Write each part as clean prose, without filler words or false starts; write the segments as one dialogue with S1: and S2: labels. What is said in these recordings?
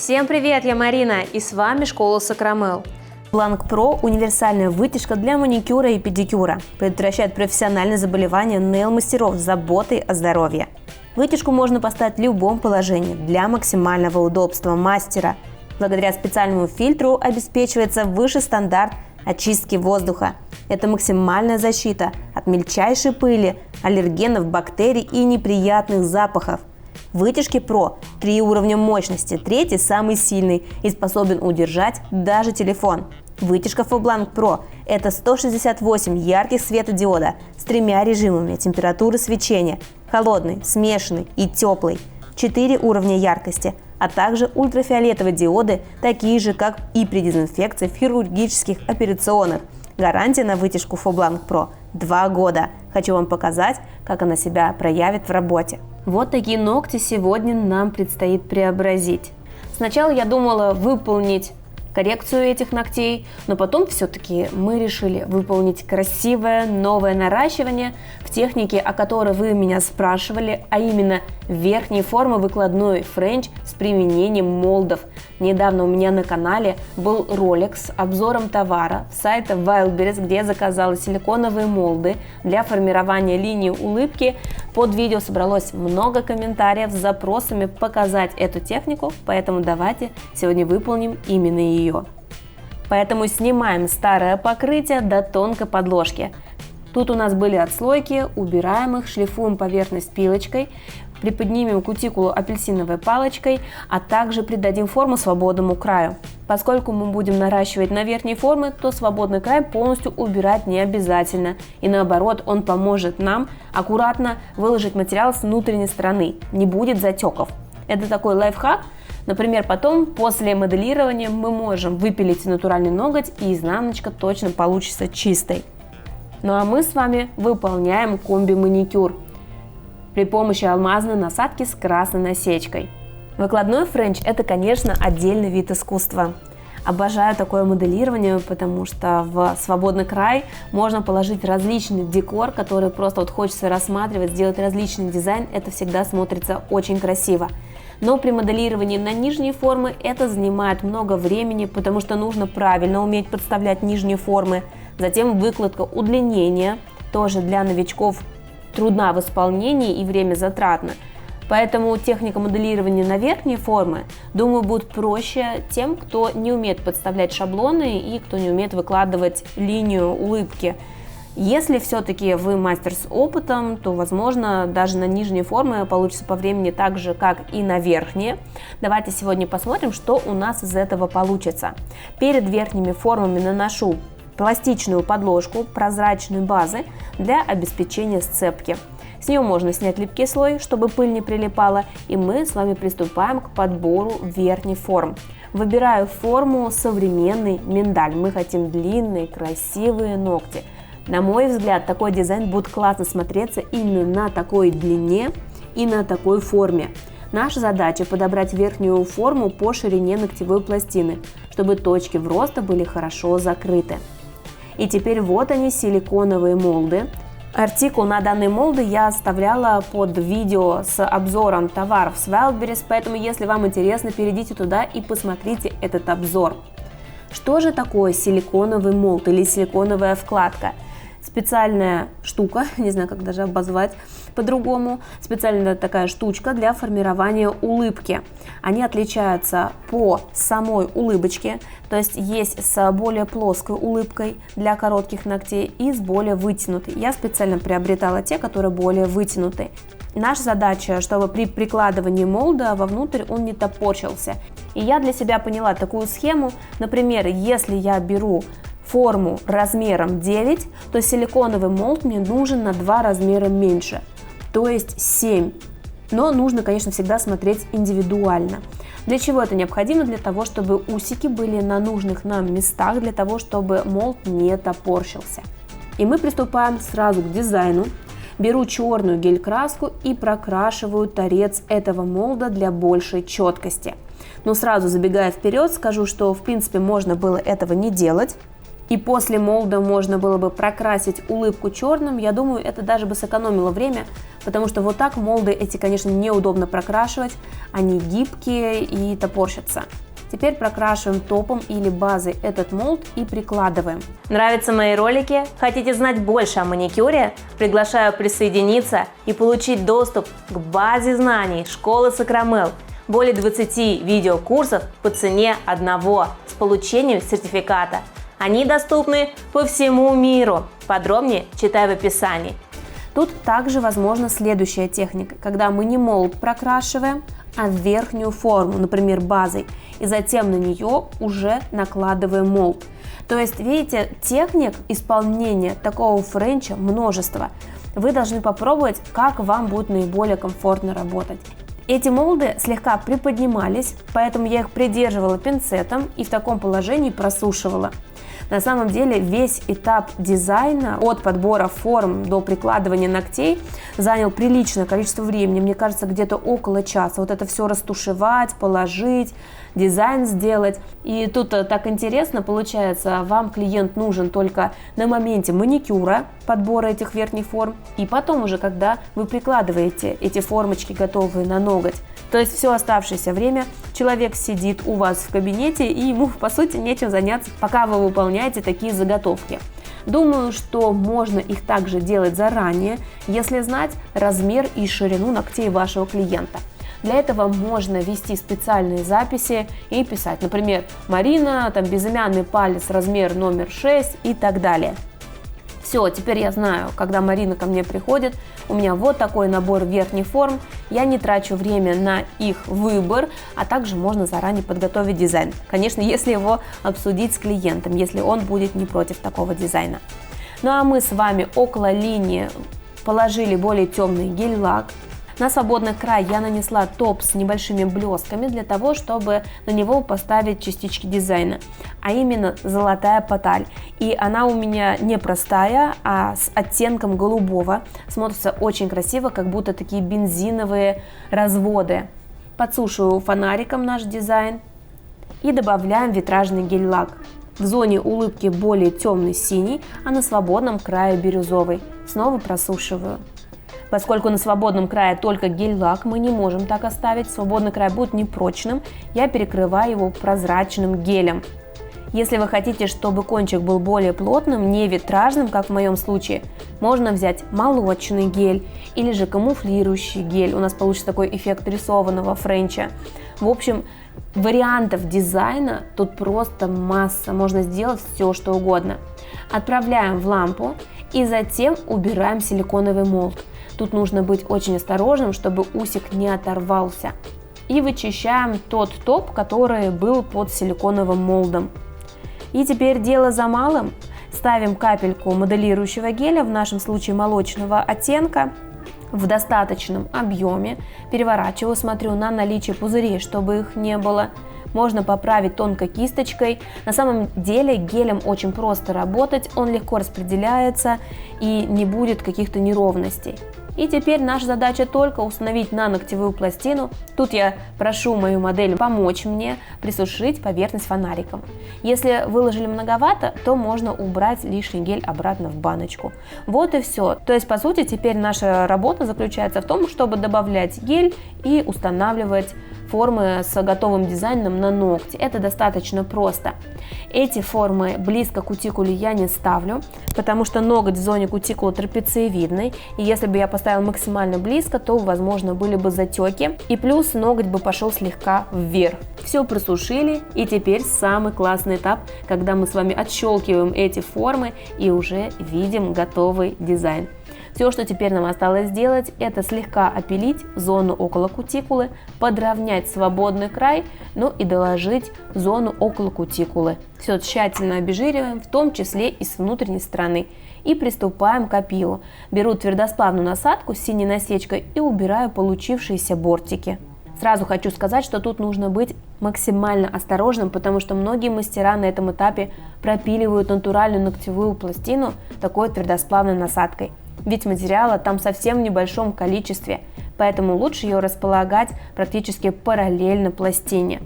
S1: Всем привет, я Марина, и с вами школа Сакрамел. Blanc Pro – универсальная вытяжка для маникюра и педикюра. Предотвращает профессиональные заболевания нейл-мастеров с заботой о здоровье. Вытяжку можно поставить в любом положении для максимального удобства мастера. Благодаря специальному фильтру обеспечивается высший стандарт очистки воздуха. Это максимальная защита от мельчайшей пыли, аллергенов, бактерий и неприятных запахов. В вытяжке Pro 3 уровня мощности, третий самый сильный и способен удержать даже телефон. Вытяжка Blanc Pro – это 168 ярких светодиода с 3 режимами температуры свечения – холодный, смешанный и теплый, 4 уровня яркости, а также ультрафиолетовые диоды, такие же, как и при дезинфекции в хирургических операционных. Гарантия на вытяжку Blanc Pro – 2 года. Хочу вам показать, как она себя проявит в работе. Вот такие ногти сегодня нам предстоит преобразить. Сначала я думала выполнить коррекцию этих ногтей, но потом все-таки мы решили выполнить красивое новое наращивание в технике, о которой вы меня спрашивали, а именно верхней формы выкладной френч с применением молдов. Недавно у меня на канале был ролик с обзором товара с сайта Wildberries, где я заказала силиконовые молды для формирования линии улыбки. Под видео собралось много комментариев с запросами показать эту технику, поэтому давайте сегодня выполним именно ее. Поэтому снимаем старое покрытие до тонкой подложки. Тут у нас были отслойки, убираем их, шлифуем поверхность пилочкой, приподнимем кутикулу апельсиновой палочкой, а также придадим форму свободному краю. Поскольку мы будем наращивать на верхней форме, то свободный край полностью убирать не обязательно. И наоборот, он поможет нам аккуратно выложить материал с внутренней стороны. Не будет затеков. Это такой лайфхак. Например, потом, после моделирования, мы можем выпилить натуральный ноготь, и изнаночка точно получится чистой. Ну а мы с вами выполняем комби-маникюр при помощи алмазной насадки с красной насечкой. Выкладной френч – это, конечно, отдельный вид искусства. Обожаю такое моделирование, потому что в свободный край можно положить различный декор, который просто хочется рассматривать, сделать различный дизайн, это всегда смотрится очень красиво. Но при моделировании на нижние формы это занимает много времени, потому что нужно правильно уметь подставлять нижние формы. Затем выкладка удлинения, тоже для новичков трудна в исполнении и время затратно. Поэтому техника моделирования на верхние формы, думаю, будет проще тем, кто не умеет подставлять шаблоны и кто не умеет выкладывать линию улыбки. Если все-таки вы мастер с опытом, то, возможно, даже на нижние формы получится по времени так же, как и на верхние. Давайте сегодня посмотрим, что у нас из этого получится. Перед верхними формами наношу пластичную подложку прозрачной базы для обеспечения сцепки. С нее можно снять липкий слой, чтобы пыль не прилипала, и мы с вами приступаем к подбору верхних форм. Выбираю форму современный миндаль. Мы хотим длинные, красивые ногти. На мой взгляд, такой дизайн будет классно смотреться именно на такой длине и на такой форме. Наша задача подобрать верхнюю форму по ширине ногтевой пластины, чтобы точки вроста были хорошо закрыты. И теперь вот они, силиконовые молды. Артикул на данные молды я оставляла под видео с обзором товаров с Wildberries, поэтому если вам интересно, перейдите туда и посмотрите этот обзор. Что же такое силиконовый молд или силиконовая вкладка? Специальная штука, не знаю, как даже обозвать по-другому, специальная такая штучка для формирования улыбки. Они отличаются по самой улыбочке, то есть есть с более плоской улыбкой для коротких ногтей и с более вытянутой. Я специально приобретала те, которые более вытянуты. Наша задача, чтобы при прикладывании молда вовнутрь он не топорщился. И я для себя поняла такую схему. Например, если я беру форму размером 9, то силиконовый молд мне нужен на 2 размера меньше, то есть 7. Но нужно, конечно, всегда смотреть индивидуально. Для чего это необходимо? Для того, чтобы усики были на нужных нам местах, для того, чтобы молд не топорщился. И мы приступаем сразу к дизайну. Беру черную гель-краску и прокрашиваю торец этого молда для большей четкости. Но сразу забегая вперед, скажу, что в принципе можно было этого не делать. и после молда можно было бы прокрасить улыбку черным, я думаю, это даже бы сэкономило время, потому что вот так молды эти, конечно, неудобно прокрашивать, они гибкие и топорщатся. Теперь прокрашиваем топом или базой этот молд и прикладываем. Нравятся мои ролики? Хотите знать больше о маникюре? Приглашаю присоединиться и получить доступ к базе знаний школы Сакрамел. Более 20 видеокурсов по цене одного с получением сертификата. Они доступны по всему миру. Подробнее читай в описании. Тут также возможна следующая техника, когда мы не молд прокрашиваем, а верхнюю форму, например, базой, и затем на нее уже накладываем молд. То есть, видите, техник исполнения такого френча множество. Вы должны попробовать, как вам будет наиболее комфортно работать. Эти молды слегка приподнимались, поэтому я их придерживала пинцетом и в таком положении просушивала. На самом деле весь этап дизайна от подбора форм до прикладывания ногтей занял приличное количество времени, мне кажется, где-то около часа. Вот это все растушевать, положить, дизайн сделать. И тут так интересно получается, вам клиент нужен только на моменте маникюра, подбора этих верхних форм, и потом уже, когда вы прикладываете эти формочки готовые на ноготь. То есть все оставшееся время человек сидит у вас в кабинете, и ему, по сути, нечем заняться, пока вы выполняете такие заготовки. Думаю, что можно их также делать заранее, если знать размер и ширину ногтей вашего клиента. Для этого можно вести специальные записи и писать, например, Марина, безымянный палец, размер номер 6 и так далее. Все, теперь я знаю, когда Марина ко мне приходит, у меня вот такой набор верхних форм, я не трачу время на их выбор, а также можно заранее подготовить дизайн. Конечно, если его обсудить с клиентом, если он будет не против такого дизайна. Ну а мы с вами около линии положили более темный гель-лак. На свободный край я нанесла топ с небольшими блесками для того, чтобы на него поставить частички дизайна, а именно золотая паталь. И она у меня не простая, а с оттенком голубого. Смотрится очень красиво, как будто такие бензиновые разводы. Подсушиваю фонариком наш дизайн и добавляем витражный гель-лак. В зоне улыбки более темный синий, а на свободном крае бирюзовый. Снова просушиваю. Поскольку на свободном крае только гель-лак, мы не можем так оставить, свободный край будет непрочным, я перекрываю его прозрачным гелем. Если вы хотите, чтобы кончик был более плотным, не витражным, как в моем случае, можно взять молочный гель или же камуфлирующий гель. У нас получится такой эффект рисованного френча. В общем, вариантов дизайна тут просто масса, можно сделать все, что угодно. Отправляем в лампу и затем убираем силиконовый молд. Тут нужно быть очень осторожным, чтобы усик не оторвался. И вычищаем тот топ, который был под силиконовым молдом. И теперь дело за малым. Ставим капельку моделирующего геля, в нашем случае молочного оттенка, в достаточном объеме. Переворачиваю, смотрю на наличие пузырей, чтобы их не было. Можно поправить тонкой кисточкой. На самом деле гелем очень просто работать, он легко распределяется и не будет каких-то неровностей. И теперь наша задача только установить на ногтевую пластину. Тут я прошу мою модель помочь мне присушить поверхность фонариком. Если выложили многовато, то можно убрать лишний гель обратно в баночку. Вот и все. То есть, по сути, теперь наша работа заключается в том, чтобы добавлять гель и устанавливать формы с готовым дизайном на ногти. Это достаточно просто. Эти формы близко к кутикуле я не ставлю, потому что ноготь в зоне кутикулы трапециевидный, и если бы я поставила максимально близко, то, возможно, были бы затеки, и плюс ноготь бы пошел слегка вверх. Все просушили, и теперь самый классный этап, когда мы с вами отщелкиваем эти формы и уже видим готовый дизайн. Все, что теперь нам осталось сделать, это слегка опилить зону около кутикулы, подровнять свободный край, ну и доложить зону около кутикулы. Все тщательно обезжириваем, в том числе и с внутренней стороны. И приступаем к опилу. Беру твердосплавную насадку с синей насечкой и убираю получившиеся бортики. Сразу хочу сказать, что тут нужно быть максимально осторожным, потому что многие мастера на этом этапе пропиливают натуральную ногтевую пластину такой твердосплавной насадкой. Ведь материала там совсем в небольшом количестве, поэтому лучше ее располагать практически параллельно пластине.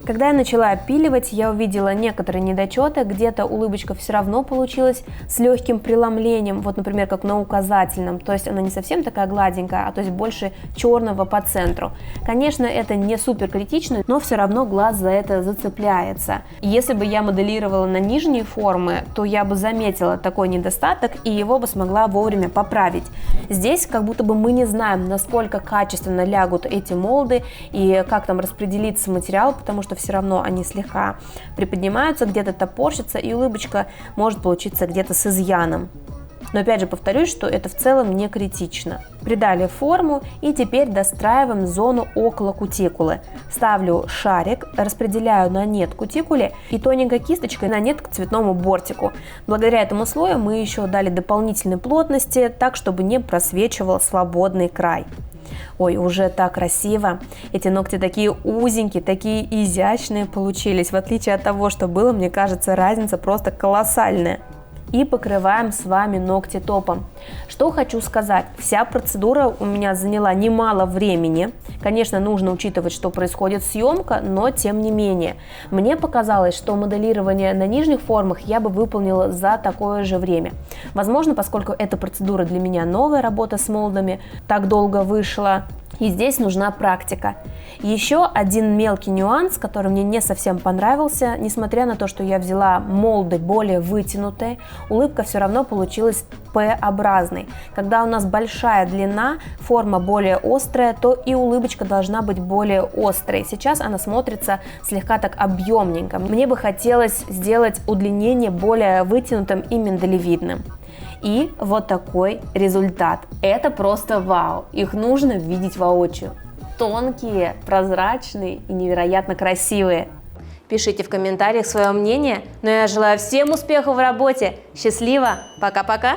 S1: Когда я начала опиливать, я увидела некоторые недочеты, где-то улыбочка все равно получилась с легким преломлением, вот, например, как на указательном, то есть она не совсем такая гладенькая, а то есть больше черного по центру. Конечно, это не супер критично, но все равно глаз за это зацепляется. Если бы я моделировала на нижние формы, то я бы заметила такой недостаток и его бы смогла вовремя поправить. Здесь как будто бы мы не знаем, насколько качественно лягут эти молды и как там распределится материал, потому что все равно они слегка приподнимаются, где-то топорщатся, и улыбочка может получиться где-то с изъяном. Но опять же повторюсь, что это в целом не критично. Придали форму и теперь достраиваем зону около кутикулы. Ставлю шарик, распределяю на нет кутикуле и тоненькой кисточкой на нет к цветному бортику. Благодаря этому слою мы еще дали дополнительной плотности, так чтобы не просвечивал свободный край. Ой, уже так красиво. Эти ногти такие узенькие, такие изящные получились. В отличие от того, что было, мне кажется, разница просто колоссальная. И покрываем с вами ногти топом. Что хочу сказать, вся процедура у меня заняла немало времени. Конечно, нужно учитывать, что происходит съемка, но тем не менее. Мне показалось, что моделирование на нижних формах я бы выполнила за такое же время. Возможно, поскольку эта процедура для меня новая, работа с молдами, так долго вышла. И здесь нужна практика. Еще один мелкий нюанс, который мне не совсем понравился, несмотря на то, что я взяла молды более вытянутые, улыбка все равно получилась П-образной. Когда у нас большая длина, форма более острая, то и улыбочка должна быть более острой. Сейчас она смотрится слегка так объемненько. Мне бы хотелось сделать удлинение более вытянутым и миндалевидным. И вот такой результат. Это просто вау. Их нужно видеть воочию. Тонкие, прозрачные и невероятно красивые. Пишите в комментариях свое мнение. Но я желаю всем успехов в работе. Счастливо. Пока-пока.